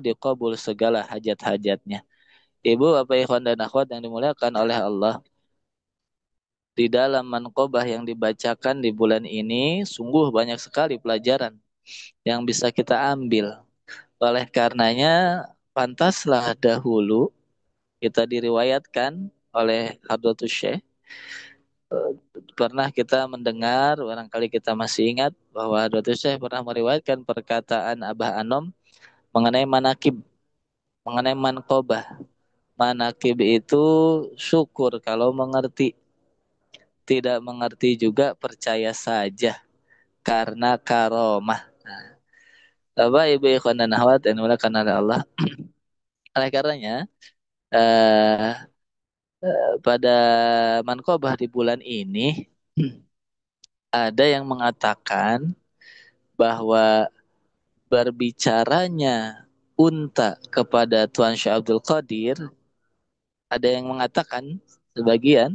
dikabul segala hajat-hajatnya. Ibu, Bapak, ikhwan dan akhwat yang dimuliakan oleh Allah, di dalam manqobah yang dibacakan di bulan ini sungguh banyak sekali pelajaran yang bisa kita ambil. Oleh karenanya, pantaslah dahulu kita diriwayatkan oleh Hadratus Syekh. Pernah kita mendengar, barangkali kita masih ingat, bahwa Hadratus Syekh pernah meriwayatkan perkataan Abah Anom mengenai manakib, mengenai manqobah. Manakib itu syukur kalau mengerti, tidak mengerti juga percaya saja karena karomah. Bapak, Ibu, ikhwan dan akhwat yang dimuliakan oleh Allah. Oleh karenanya, eh, pada Manqobah di bulan ini ada yang mengatakan bahwa berbicaranya unta kepada Tuan Syekh Abdul Qadir, ada yang mengatakan sebagian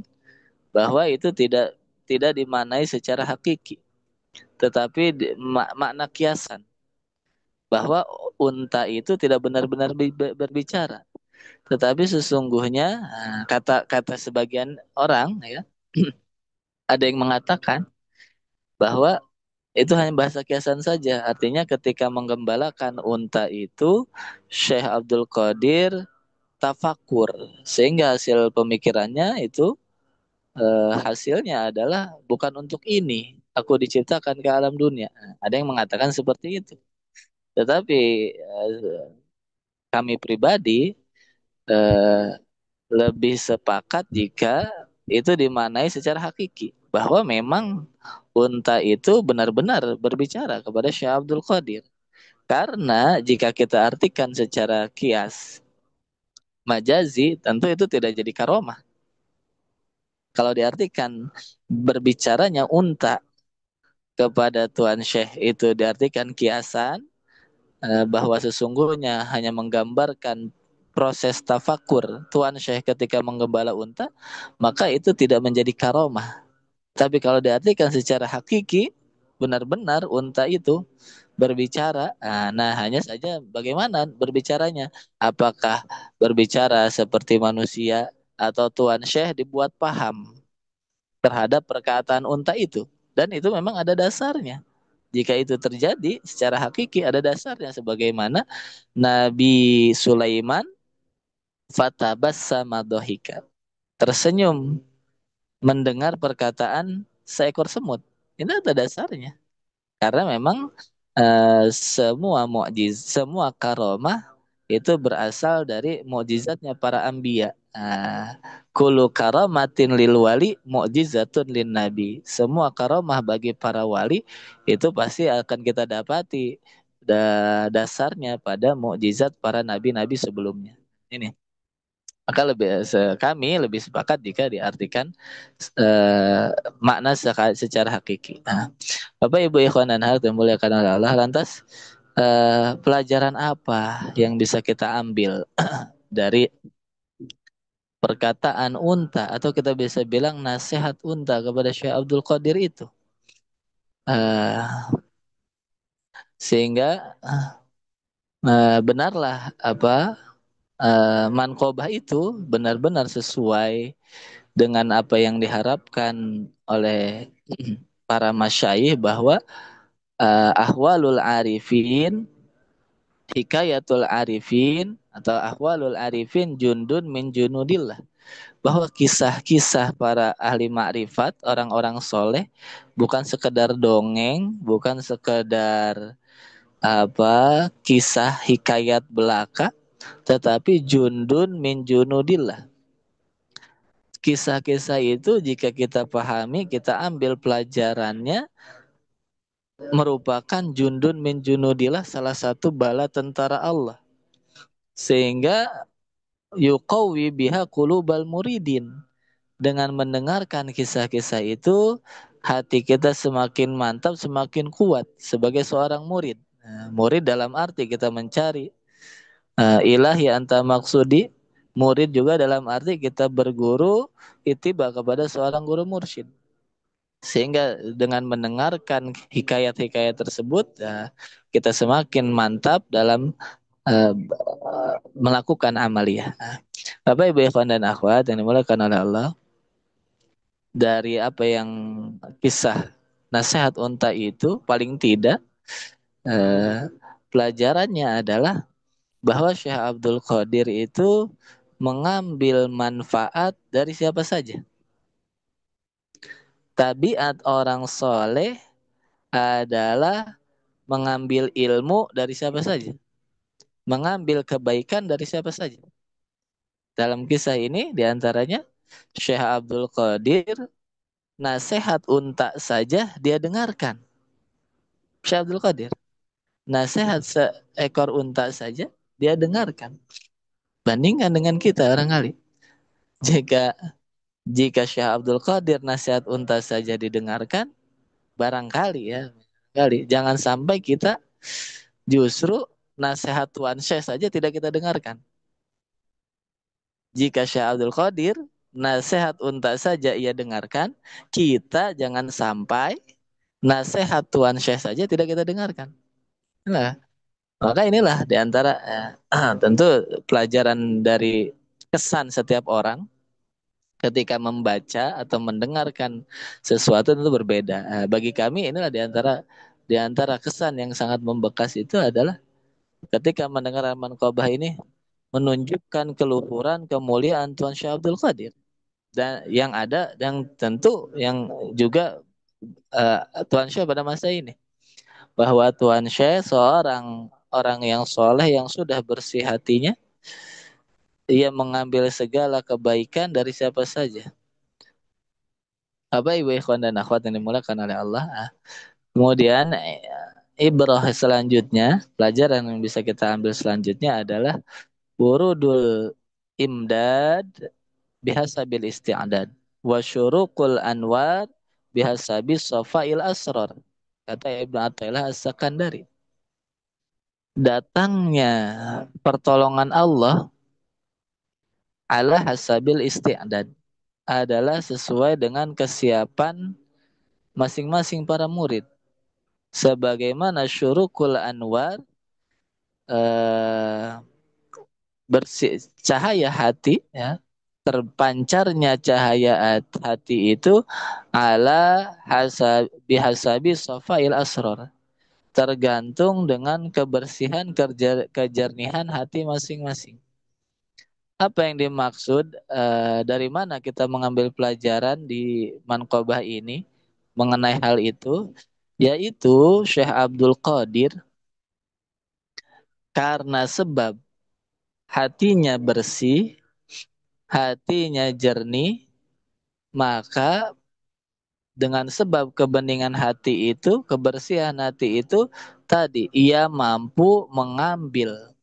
bahwa itu tidak dimaknai secara hakiki, tetapi makna kiasan, bahwa unta itu tidak benar-benar berbicara, tetapi sesungguhnya kata kata sebagian orang ya, ada yang mengatakan bahwa itu hanya bahasa kiasan saja. Artinya ketika menggembalakan unta itu, Syekh Abdul Qadir tafakur, sehingga hasil pemikirannya itu hasilnya adalah bukan untuk ini aku diciptakan ke alam dunia. Ada yang mengatakan seperti itu. Tetapi kami pribadi eh, lebih sepakat jika itu dimaknai secara hakiki, bahwa memang unta itu benar-benar berbicara kepada Syekh Abdul Qadir. Karena jika kita artikan secara kias majazi, tentu itu tidak jadi karomah. Kalau diartikan berbicaranya unta kepada Tuan Syekh itu diartikan kiasan, bahwa sesungguhnya hanya menggambarkan proses tafakur Tuan Syekh ketika menggembala unta, maka itu tidak menjadi karomah. Tapi kalau diartikan secara hakiki, benar-benar unta itu berbicara. Nah, hanya saja bagaimana berbicaranya? Apakah berbicara seperti manusia atau Tuan Syekh dibuat paham terhadap perkataan unta itu? Dan itu memang ada dasarnya. Jika itu terjadi secara hakiki ada dasarnya, sebagaimana Nabi Sulaiman fatabassama dhahika, tersenyum mendengar perkataan seekor semut. Ini ada dasarnya. Karena memang semua semua karomah itu berasal dari mukjizatnya para anbiya. Kullu karamatin lil wali mukjizatun lin nabi. Semua karomah bagi para wali itu pasti akan kita dapati dasarnya pada mukjizat para nabi-nabi sebelumnya. Ini. Maka kami lebih sepakat jika diartikan eh, makna secara hakiki. Nah, Bapak Ibu ikhwan dan hadirin yang dimuliakan oleh Allah, lantas pelajaran apa yang bisa kita ambil dari perkataan unta, atau kita bisa bilang nasihat unta kepada Syekh Abdul Qadir itu? Eh, Sehingga benarlah apa manqobah itu benar-benar sesuai dengan apa yang diharapkan oleh para masyayikh, bahwa ahwalul arifin, hikayatul arifin atau ahwalul arifin jundun min junudillah, bahwa kisah-kisah para ahli makrifat, orang-orang soleh, bukan sekedar dongeng, bukan sekedar kisah hikayat belaka, tetapi jundun min junudillah. Kisah-kisah itu jika kita pahami, kita ambil pelajarannya, merupakan jundun min junudillah, salah satu bala tentara Allah. Sehingga yuqawi biha qulubal muridin. Dengan mendengarkan kisah-kisah itu, hati kita semakin mantap, semakin kuat sebagai seorang murid. Murid dalam arti kita mencari ilahi anta maksudi. Murid juga dalam arti kita berguru itiba kepada seorang guru mursyid. Sehingga dengan mendengarkan hikayat-hikayat tersebut, kita semakin mantap dalam uh, melakukan amaliyah. Bapak Ibu ikhwan dan akhwat yang dimuliakan oleh Allah, dari apa yang kisah nasihat unta itu paling tidak uh, pelajarannya adalah bahwa Syekh Abdul Qadir itu mengambil manfaat dari siapa saja. Tabiat orang soleh adalah mengambil ilmu dari siapa saja, mengambil kebaikan dari siapa saja. Dalam kisah ini diantaranya Syekh Abdul Qadir, nasihat unta saja dia dengarkan. Syekh Abdul Qadir, nasihat seekor unta saja dia dengarkan. Bandingkan dengan kita barangkali. Jika jika Syekh Abdul Qadir nasihat unta saja didengarkan, barangkali ya, kali jangan sampai kita justru nasihat Tuan Syekh saja tidak kita dengarkan. Jika Syekh Abdul Qadir nasihat unta saja ia dengarkan, kita jangan sampai nasihat Tuan Syekh saja tidak kita dengarkan. Nah, maka inilah diantara tentu pelajaran dari kesan setiap orang ketika membaca atau mendengarkan sesuatu itu berbeda. Bagi kami inilah di antara kesan yang sangat membekas itu adalah ketika mendengar Al-Manqabah ini menunjukkan keluhuran kemuliaan Tuan Syekh Abdul Qadir, dan yang ada yang tentu yang juga Tuan Syekh pada masa ini, bahwa Tuan Syekh seorang orang yang soleh yang sudah bersih hatinya, ia mengambil segala kebaikan dari siapa saja. Apa ibu ikhwan dan akhwat yang dimulakan oleh Allah. Kemudian ibrah selanjutnya, pelajaran yang bisa kita ambil selanjutnya adalah wurudul imdad bihasabil isti'dad wa syuruqul anwar bihasabi safail asrar. Kata Ibnu Athaillah As-Sakandari. Datangnya pertolongan Allah ala hasabil isti'dad adalah sesuai dengan kesiapan masing-masing para murid. Sebagaimana syurukul anwar, eh, bersih cahaya hati, ya, terpancarnya cahaya hati itu ala bihasabi safail asror, tergantung dengan kebersihan kejernihan hati masing-masing. Apa yang dimaksud, dari mana kita mengambil pelajaran di Manqobah ini mengenai hal itu, yaitu Syekh Abdul Qadir karena sebab hatinya bersih, hatinya jernih, maka dengan sebab kebeningan hati itu, kebersihan hati itu tadi, ia mampu mengambil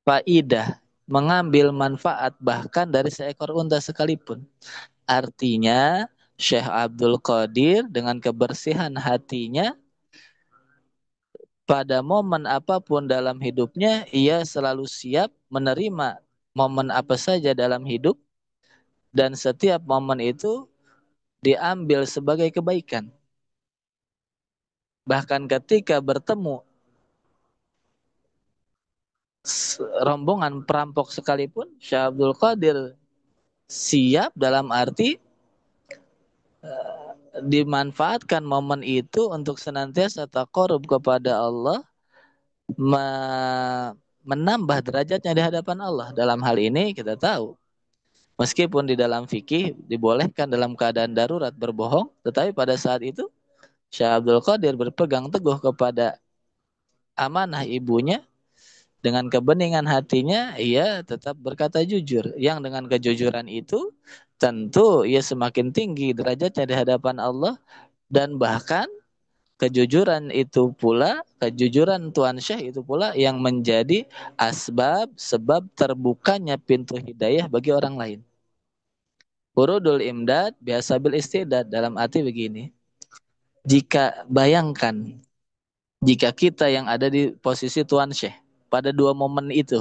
faidah, mengambil manfaat bahkan dari seekor unta sekalipun. Artinya Syekh Abdul Qadir dengan kebersihan hatinya, pada momen apapun dalam hidupnya ia selalu siap menerima momen apa saja dalam hidup, dan setiap momen itu diambil sebagai kebaikan. Bahkan ketika bertemu rombongan perampok sekalipun, Syekh Abdul Qadir siap dalam arti dimanfaatkan momen itu untuk senantiasa taqarrub kepada Allah, menambah derajatnya di hadapan Allah. Dalam hal ini kita tahu, meskipun di dalam fikih dibolehkan dalam keadaan darurat berbohong, tetapi pada saat itu Syekh Abdul Qadir berpegang teguh kepada amanah ibunya. Dengan kebeningan hatinya, ia tetap berkata jujur. Yang dengan kejujuran itu, tentu ia semakin tinggi derajatnya di hadapan Allah. Dan bahkan kejujuran itu pula, kejujuran Tuan Syekh itu pula yang menjadi sebab terbukanya pintu hidayah bagi orang lain. Urudul imdad biasa bil istidad, dalam arti begini. Jika bayangkan, jika kita yang ada di posisi Tuan Syekh pada dua momen itu,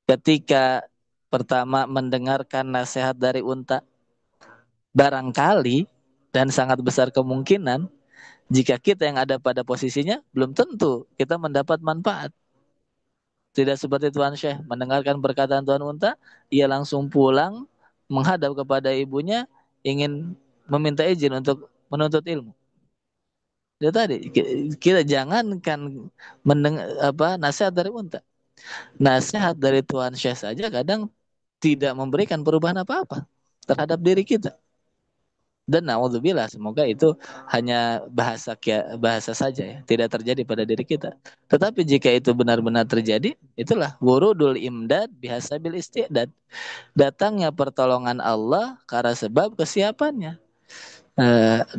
ketika pertama mendengarkan nasihat dari unta, barangkali dan sangat besar kemungkinan jika kita yang ada pada posisinya belum tentu kita mendapat manfaat. Tidak seperti Tuan Syekh mendengarkan perkataan Tuan Unta, ia langsung pulang menghadap kepada ibunya ingin meminta izin untuk menuntut ilmu. Itu tadi kita jangankan mendengar nasihat dari Unta. Nasihat dari Tuan Syekh saja kadang tidak memberikan perubahan apa-apa terhadap diri kita. Dan naudzubillah, semoga itu hanya bahasa saja ya, tidak terjadi pada diri kita. Tetapi jika itu benar-benar terjadi, itulah wurudul imdad bihasabil istidad. Datangnya pertolongan Allah karena sebab kesiapannya.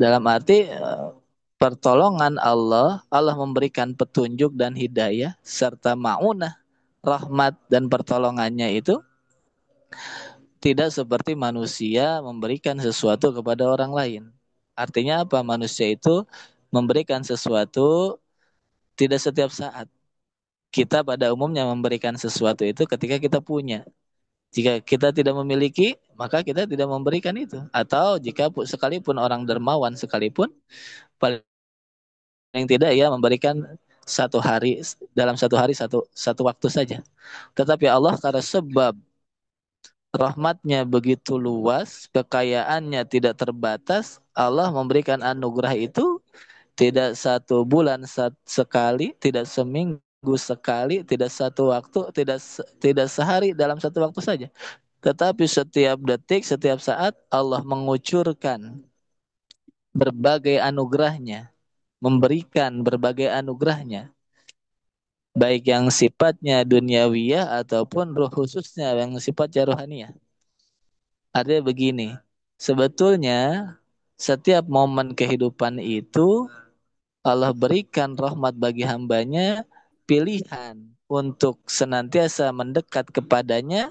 Dalam arti pertolongan Allah, Allah memberikan petunjuk dan hidayah serta maunah, rahmat dan pertolongannya itu tidak seperti manusia memberikan sesuatu kepada orang lain. Artinya apa? Manusia itu memberikan sesuatu tidak setiap saat. Kita pada umumnya memberikan sesuatu itu ketika kita punya. Jika kita tidak memiliki, maka kita tidak memberikan itu. Atau jika sekalipun orang dermawan sekalipun, paling tidak ia memberikan satu hari dalam satu hari satu waktu saja. Tetapi Allah karena sebab rahmatnya begitu luas, kekayaannya tidak terbatas, Allah memberikan anugerah itu tidak satu bulan sekali, tidak seminggu sekali, tidak satu waktu, tidak sehari dalam satu waktu saja. Tetapi setiap detik, setiap saat Allah mengucurkan berbagai anugerahnya, memberikan berbagai anugerahnya, baik yang sifatnya duniawiyah ataupun roh khususnya yang sifatnya rohaniyah. Artinya begini, sebetulnya setiap momen kehidupan itu Allah berikan rahmat bagi hambanya, pilihan untuk senantiasa mendekat kepadanya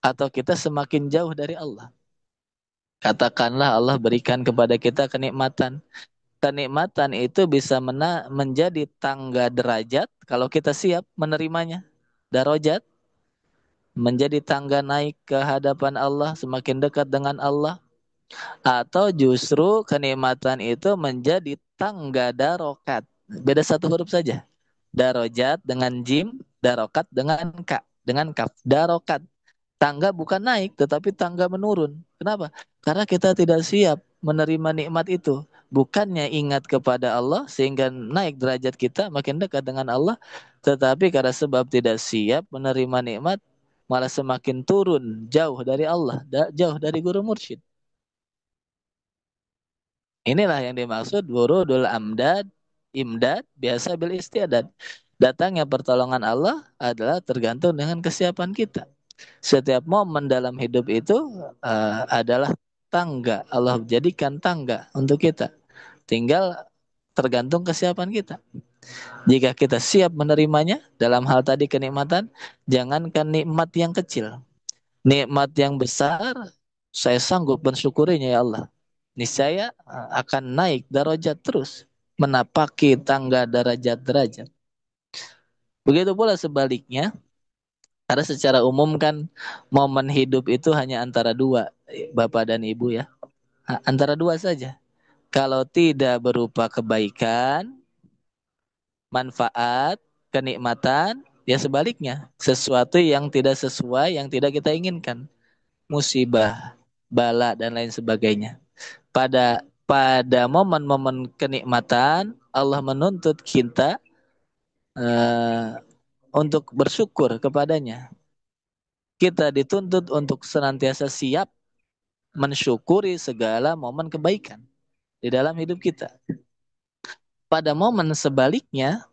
atau kita semakin jauh dari Allah. Katakanlah Allah berikan kepada kita kenikmatan. Kenikmatan itu bisa menjadi tangga derajat kalau kita siap menerimanya. Darajat menjadi tangga naik ke hadapan Allah, semakin dekat dengan Allah. Atau justru kenikmatan itu menjadi tangga darokat. Beda satu huruf saja. Darojat dengan jim, darokat dengan kaf. Darokat. Tangga bukan naik, tetapi tangga menurun. Kenapa? Karena kita tidak siap menerima nikmat itu. Bukannya ingat kepada Allah sehingga naik derajat kita makin dekat dengan Allah, tetapi karena sebab tidak siap menerima nikmat, malah semakin turun jauh dari Allah, jauh dari guru mursyid. Inilah yang dimaksud wurudul imdad biasa bil istiadat. Datangnya pertolongan Allah adalah tergantung dengan kesiapan kita. Setiap momen dalam hidup itu adalah tangga. Allah jadikan tangga untuk kita. Tinggal tergantung kesiapan kita. Jika kita siap menerimanya dalam hal tadi kenikmatan, jangankan nikmat yang kecil. Nikmat yang besar, saya sanggup mensyukurinya ya Allah. Niscaya akan naik derajat terus. Menapaki tangga derajat-derajat. Begitu pula sebaliknya, karena secara umum kan momen hidup itu hanya antara dua, bapak dan ibu ya. Antara dua saja. Kalau tidak berupa kebaikan, manfaat, kenikmatan, ya sebaliknya. Sesuatu yang tidak sesuai, yang tidak kita inginkan. Musibah, bala, dan lain sebagainya. Pada momen-momen kenikmatan, Allah menuntut kita uh, untuk bersyukur kepadanya. Kita dituntut untuk senantiasa siap mensyukuri segala momen kebaikan di dalam hidup kita. Pada momen sebaliknya,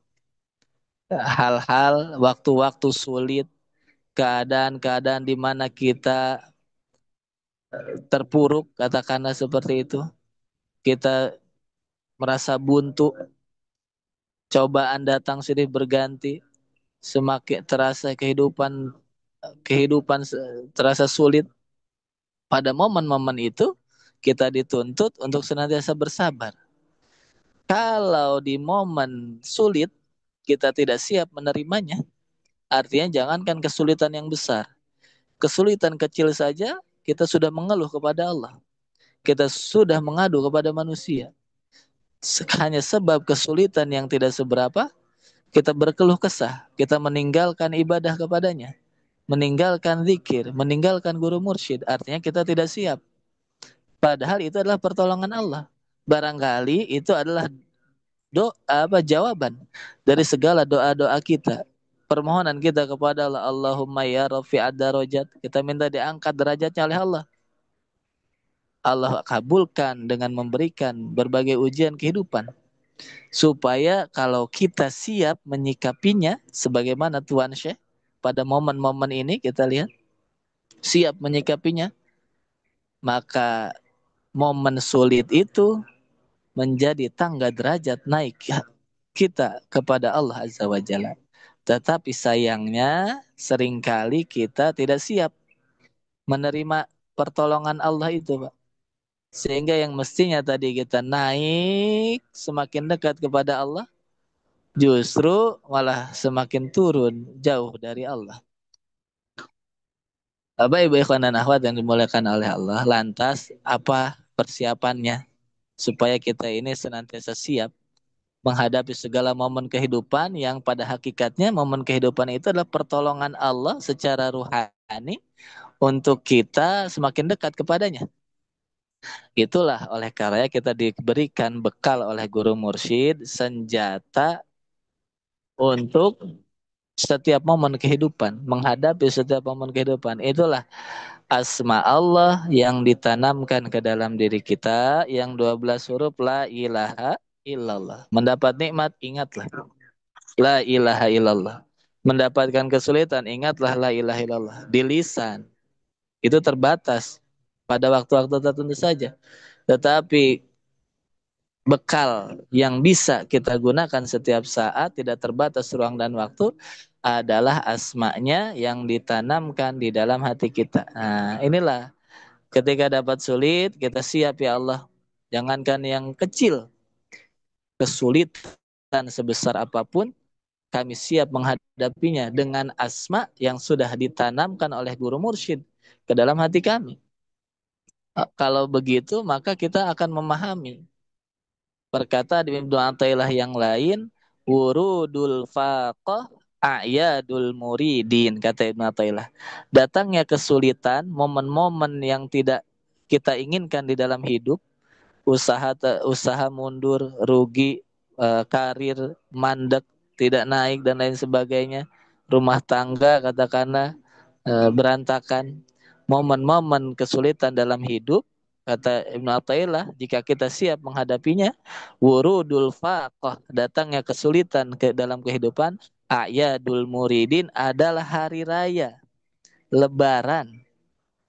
hal-hal, waktu-waktu sulit, keadaan-keadaan di mana kita terpuruk, katakanlah seperti itu, kita merasa buntu, cobaan datang silih berganti, semakin terasa kehidupan terasa sulit. Pada momen-momen itu, kita dituntut untuk senantiasa bersabar. Kalau di momen sulit kita tidak siap menerimanya, artinya jangankan kesulitan yang besar, kesulitan kecil saja kita sudah mengeluh kepada Allah. Kita sudah mengadu kepada manusia. Hanya sebab kesulitan yang tidak seberapa, kita berkeluh kesah, kita meninggalkan ibadah kepadanya, meninggalkan zikir, meninggalkan guru mursyid, artinya kita tidak siap. Padahal itu adalah pertolongan Allah. Barangkali itu adalah jawaban dari segala doa-doa kita. Permohonan kita kepada Allah, Allahumma ya rafi'ad darajat. Kita minta diangkat derajatnya oleh Allah. Allah kabulkan dengan memberikan berbagai ujian kehidupan. Supaya kalau kita siap menyikapinya sebagaimana Tuan Syekh pada momen-momen ini kita lihat siap menyikapinya, maka momen sulit itu menjadi tangga derajat naik kita kepada Allah Azza wa Jalla. Tetapi sayangnya seringkali kita tidak siap menerima pertolongan Allah itu, Pak. Sehingga yang mestinya tadi kita naik semakin dekat kepada Allah, justru malah semakin turun jauh dari Allah. Bapak Ibu ikhwan dan akhwat yang dimuliakan oleh Allah, lantas apa persiapannya supaya kita ini senantiasa siap menghadapi segala momen kehidupan yang pada hakikatnya momen kehidupan itu adalah pertolongan Allah secara ruhani untuk kita semakin dekat kepadanya. Itulah oleh karena kita diberikan bekal oleh guru mursyid, senjata untuk setiap momen kehidupan, menghadapi setiap momen kehidupan. Itulah asma Allah yang ditanamkan ke dalam diri kita, yang 12 huruf la ilaha illallah. Mendapat nikmat, ingatlah la ilaha illallah. Mendapatkan kesulitan, ingatlah la ilaha illallah. Di lisan, itu terbatas pada waktu-waktu tertentu saja. Tetapi bekal yang bisa kita gunakan setiap saat, tidak terbatas ruang dan waktu, adalah asmanya yang ditanamkan di dalam hati kita. Nah, inilah ketika dapat sulit, kita siap ya Allah. Jangankan yang kecil, kesulitan sebesar apapun, kami siap menghadapinya dengan asma yang sudah ditanamkan oleh guru mursyid ke dalam hati kami. Kalau begitu, maka kita akan memahami berkata di Ibnu Athaillah yang lain, wurudul faqah a'yadul muridin, kata Ibnu Athaillah. Datangnya kesulitan, momen-momen yang tidak kita inginkan di dalam hidup, usaha mundur, rugi, karir mandek, tidak naik dan lain sebagainya, rumah tangga katakanlah berantakan, momen-momen kesulitan dalam hidup, kata Ibnu Athaillah, jika kita siap menghadapinya, wurudul faqah, datangnya kesulitan ke dalam kehidupan, ayadul muridin, adalah hari raya, lebaran,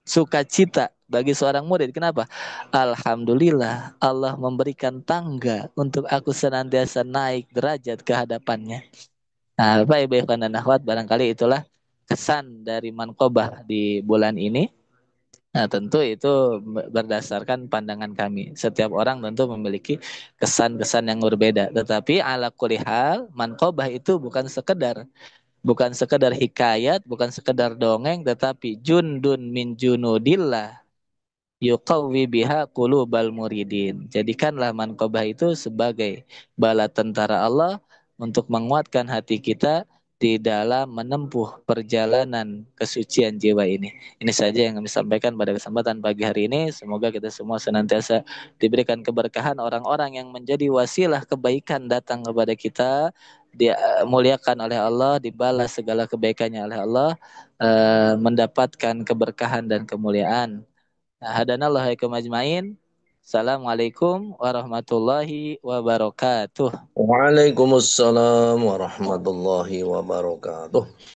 sukacita bagi seorang murid. Kenapa? Alhamdulillah Allah memberikan tangga untuk aku senantiasa naik derajat ke hadapannya. Nah, Bapak Ibu Ikhwan dan Akhwat, barangkali itulah kesan dari Manqobah di bulan ini. Nah, tentu itu berdasarkan pandangan kami. Setiap orang tentu memiliki kesan-kesan yang berbeda. Tetapi ala kulli hal, Manqobah itu bukan sekedar hikayat, bukan sekedar dongeng, tetapi jundun min junudillah yuqawwi biha qulubal muridin. Jadikanlah manqabah itu sebagai bala tentara Allah untuk menguatkan hati kita di dalam menempuh perjalanan kesucian jiwa ini. Ini saja yang kami sampaikan pada kesempatan pagi hari ini. Semoga kita semua senantiasa diberikan keberkahan, orang-orang yang menjadi wasilah kebaikan datang kepada kita, dimuliakan oleh Allah, dibalas segala kebaikannya oleh Allah, mendapatkan keberkahan dan kemuliaan. Hadanallahu haikum ajmain. Assalamualaikum warahmatullahi wabarakatuh. Waalaikumsalam warahmatullahi wabarakatuh.